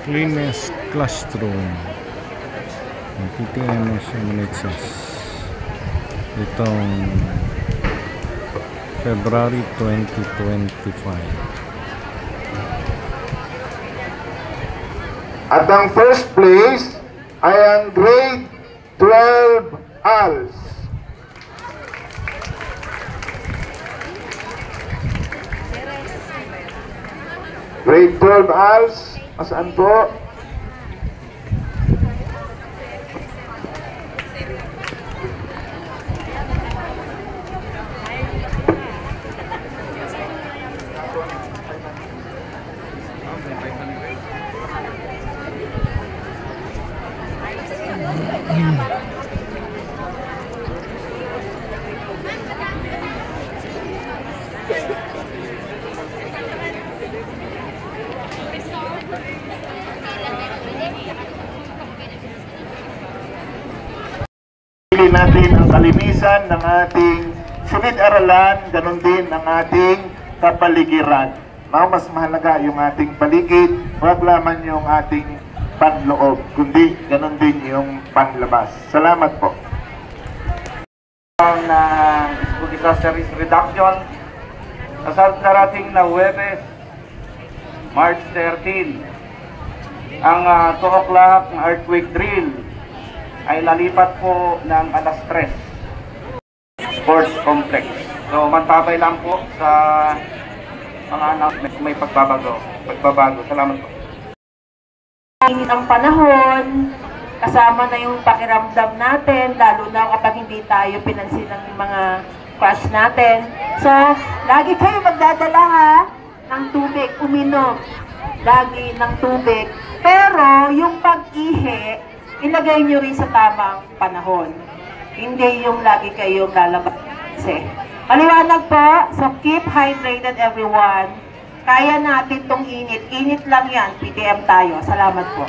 Cleanest classroom. PTM Amenities. Itong February 2025. At ang first place ay ang grade 12 ALS. Grade 12 ALS, asaan po? Pili natin ang kalinisan ng ating silid-aralan, ganun din ang ating kapaligiran. Mas mahalaga yung ating paligid, huwag lamang yung ating panloob, kundi ganun din yung panlabas. Salamat po. Ng School Disaster Risk Reduction sa darating na Huwebes, March 13, ang 2 o'clock na earthquake drill ay lalipat po ng alas 3 sports complex. So mantabay lang po sa mga anak may pagbabago. Salamat po. Init ang panahon, kasama na yung pakiramdam natin, lalo na kapag hindi tayo pinansin ng mga crush natin. So, lagi kayo magdadala ha ng tubig, uminom lagi ng tubig. Pero yung pag-ihi, ilagay nyo rin sa tamang panahon. Hindi yung lagi kayong lalabas. Maliwanag po, so keep hydrated everyone. Kaya natin tong init. Init lang yan, PTM tayo. Salamat po.